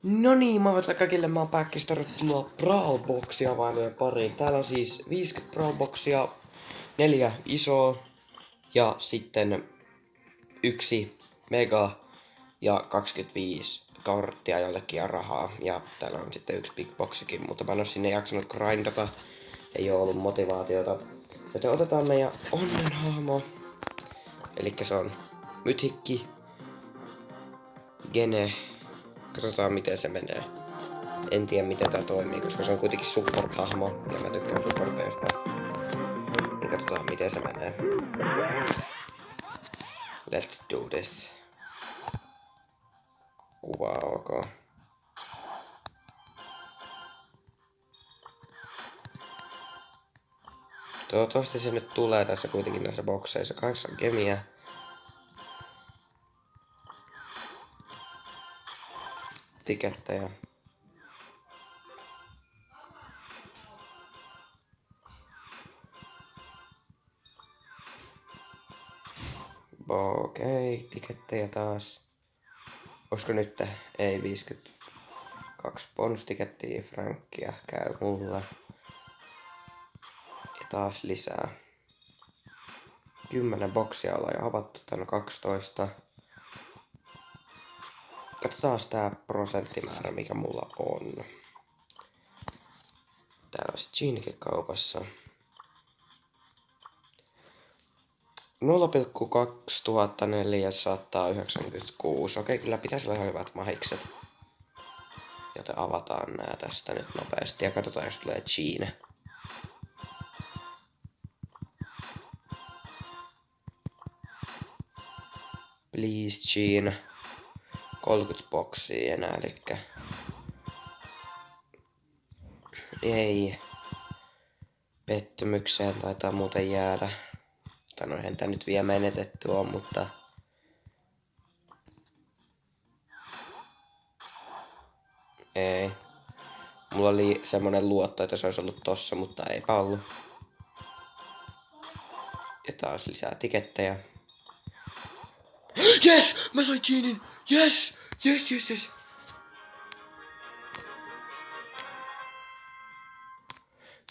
No niin, moi kaikille, mä oon Päkkis, tervetuloa Brawl Boxia vaimojen pariin. Täällä on siis 50 Brawl Boxia, 4 isoa ja sitten yksi mega ja 25 korttia jollekin ja rahaa. Ja täällä on sitten yksi big boxikin, mutta mä en oo sinne jaksanut grindata. Ei oo ollut motivaatiota. Joten otetaan meidän onnenhahmo. Elikkä se on Mythikki Gene. Katsotaan miten se menee. En tiedä miten tää toimii, koska se on kuitenkin support-hahmo ja mä tykkään supporteista. Niin katsotaan miten se menee. Let's do this. Kuva ok. Toivottavasti se nyt tulee tässä kuitenkin näissä bokseissa. 8 gemiä. Tikettejä. Okei, tikettejä taas. Olisiko nyt? Ei 52 bonustikettiä, Frankkia käy mulle. Ja taas lisää. 10 boksia ollaan jo avattu, tän on 12. Katsotaan tää prosenttimäärä, mikä mulla on. Täällä on Jeankin kaupassa. 0,2496. Okei, kyllä pitäisi olla hyvät mahikset. Joten avataan nää tästä nyt nopeasti ja katsotaan, jos tulee Jean. Please Jean. 30 boksia enää, elikkä... Ei. Pettymykseen taitaa muuten jäädä. Tai no eihän tää nyt vielä menetetty on, mutta... Ei. Mulla oli semmonen luotto, että se olisi ollut tossa, mutta eipä ollut. Ja taas lisää tikettejä. Yes! Mä sain Jeanin! Yes! Yes, yes, yes!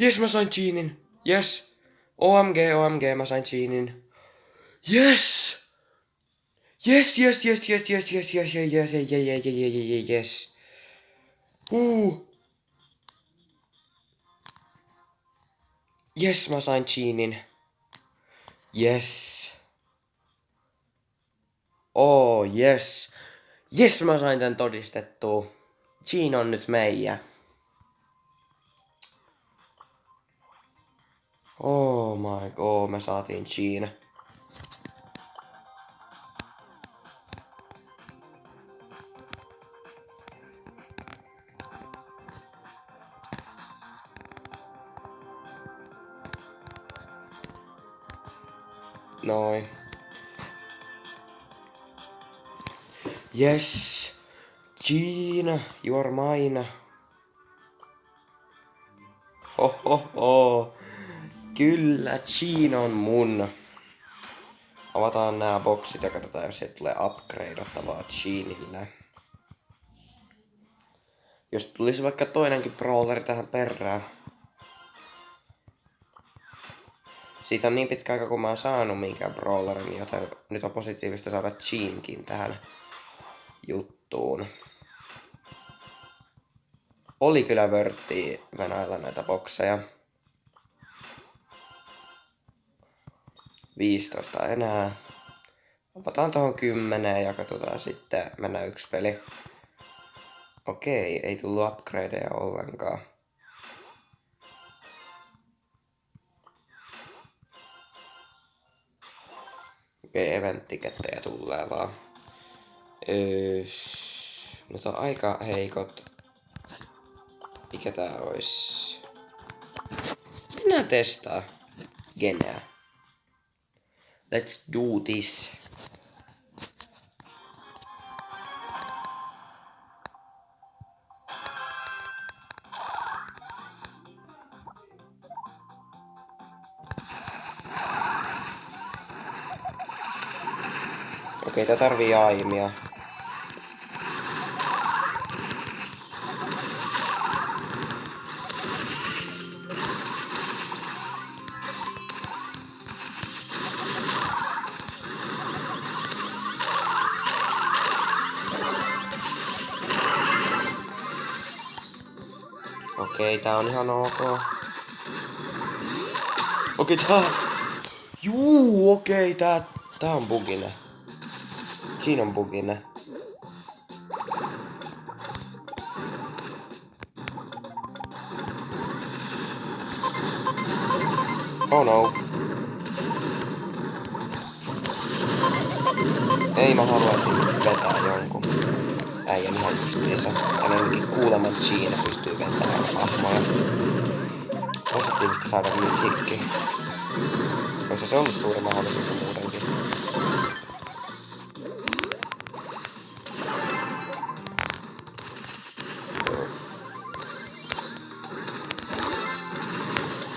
Yes, mä sain Jeanin! Yes! OMG, OMG, mä sain Jeanin! Yes! Yes, yes, yes, yes, yes, yes, yes, yes, yes, yes, yes, yes, yes, yes. Yes, mä sain Jeanin. Yes. Oh, yes. Yes, mä sain tän todistettua. Jean on nyt meijä. Oh my god, me saatiin Jean. Noin. Yes. Jean, you are mine. Ho ho ho. Kyllä, Jean on mun. Avataan nää boksit ja katsotaan, jos sieltä tulee upgradeattavaa Jeanille. Jos tulisi vaikka toinenkin brawleri tähän perään. Siitä on niin pitkä aika, kun mä oon saanut minkään brawlerin, joten nyt on positiivista saada Jeankin tähän juttuun. Oli kyllä vörttiä venäillä näitä bokseja. 15 enää. Otetaan tohon 10 ja katsotaan sitten mennä yksi peli. Okei, ei tullut upgradeja ollenkaan. Okei, event-tikettejä tulee vaan. Nyt on aika heikot. Mikä tää ois? Mennään testaa Geneä. Let's do this. Okei, tää tarvii aimia. Okei, tää on ihan ok. Okei, tää on bugine. Siinä on bugine. Oh no. Ei, mä haluaisin vetää jonkun äijän ihan justiinsa. Tän ainakin kuuleman Gina pystyy vetämään hahmoja. Positiivista saada nyt hikki. Olisi se ollut suuri mahdollisuus muutenkin.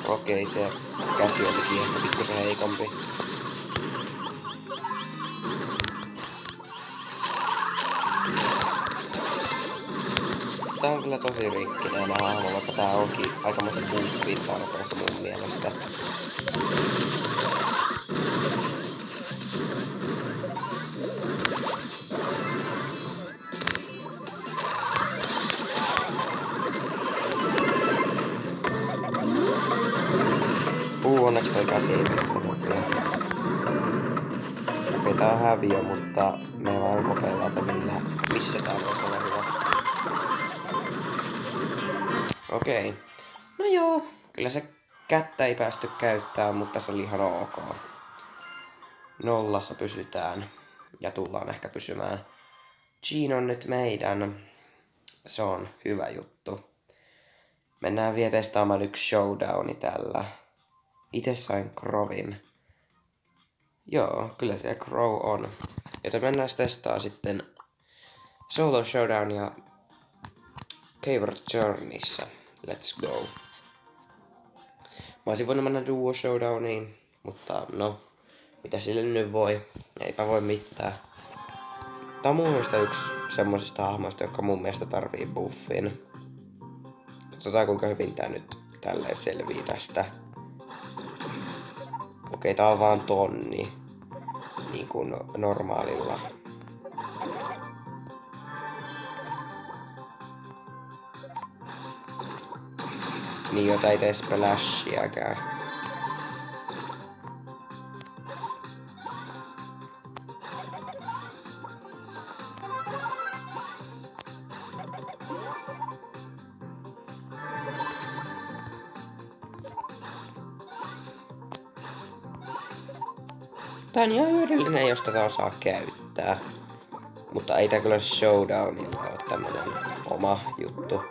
Okei, se käsi olikin ehkä pikkusen heikompi. Tää on kyllä tosi rikkinä hahmo, vaikka tää onkin aikamoisen boostin tarpeessa mun mielestä. Onneksi toi käsi ei okei, tää on häviö, mutta me vaan kokeillaan, että missä tää voisi olla hyvä. Okei. No joo, kyllä se kättä ei päästy käyttämään, mutta se oli ihan ok. Nollassa pysytään. Ja tullaan ehkä pysymään. Gene on nyt meidän. Se on hyvä juttu. Mennään vielä testaamaan yksi showdowni tällä. Itse sain Crowin. Joo, kyllä se Crow on. Joten mennään testaa sitten Solo Showdown ja Cave Journeyssä. Let's go. Mä olisin voinut mennä Duo Showdowniin, mutta no, mitä sille nyt voi? Eipä voi mitään. Tää on mun mielestä yksi semmosista hahmoista, jotka mun mielestä tarvii buffin. Katsotaan kuinka hyvin tää nyt tälleen selvii tästä. Okei, tää on vaan tonni. Niin kuin normaalilla. Niin, jota ei tee splashiäkään. Tää on ihan hyödyllinen, jos tätä osaa käyttää. Mutta ei tää kyllä showdownilla ole tämmönen oma juttu.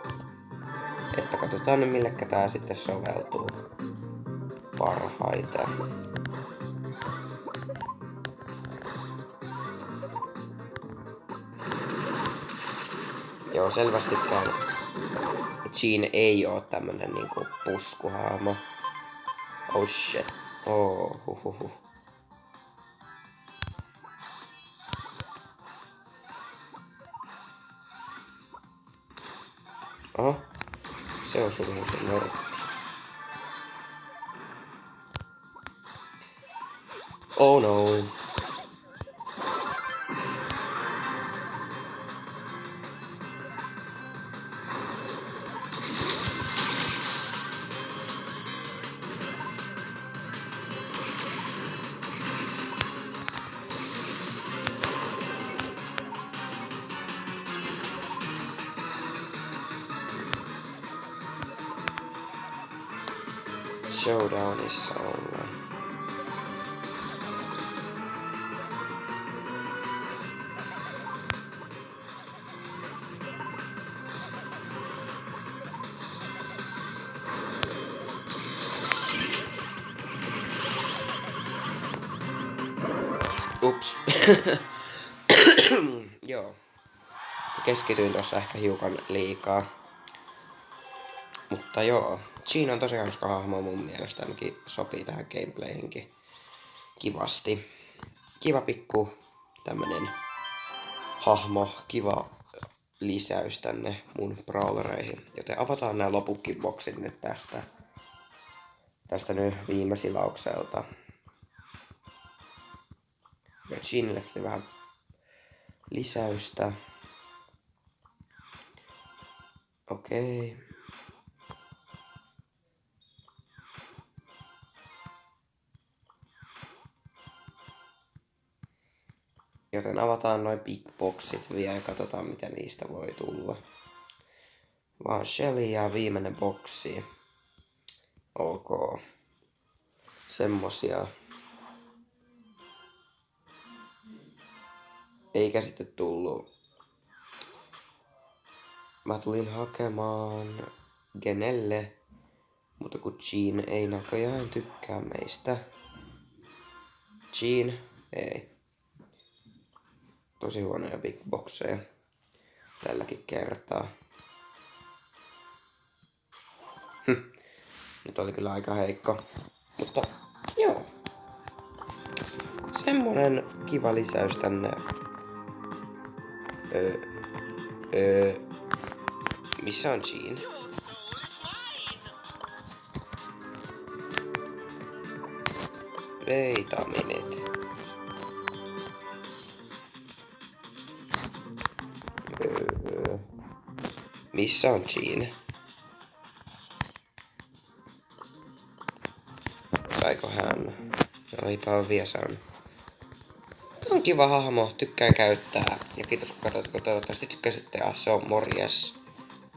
Että katsotaan nyt millekä tää sitten soveltuu parhaiten. Joo, selvästikään Gene ei oo tämmönen niinku puskuhahmo. Oh shit. Oh, huhuhu. Oho. Se on sun se nortti. Oh no. Showdownissa ollaan. Ups. Joo. Keskityin tuossa ehkä hiukan liikaa. Mutta joo. Gene on tosi hauska hahmo mun mielestä. Ainakin sopii tähän gameplayhinkin kivasti. Kiva pikku tämmönen hahmo. Kiva lisäys tänne mun brawlereihin. Joten avataan nämä loputkin boksit nyt tästä nyt viime silaukselta. Ja Genelle tuli vähän lisäystä. Okei. Joten avataan noin big boxit vielä ja katsotaan mitä niistä voi tulla. Vaan Shelly ja viimeinen boksi. Ok. Semmosia. Eikä sitten tullut. Mä tulin hakemaan Genelle, mutta kun Jean ei näköjään tykkää meistä. Jean, ei. Tosi huonoja big boxeja tälläkin kertaa. Nyt oli kyllä aika heikko. Mutta joo. Semmonen kiva lisäys tänne. Missä on Jean? Wait a minute. Missä on Jean? Saiko hän? No eipä ole vielä saanut. Tämä on kiva hahmo, tykkään käyttää. Ja kiitos kun katsoitte, kun toivottavasti tykkäsitte ja se on morjes.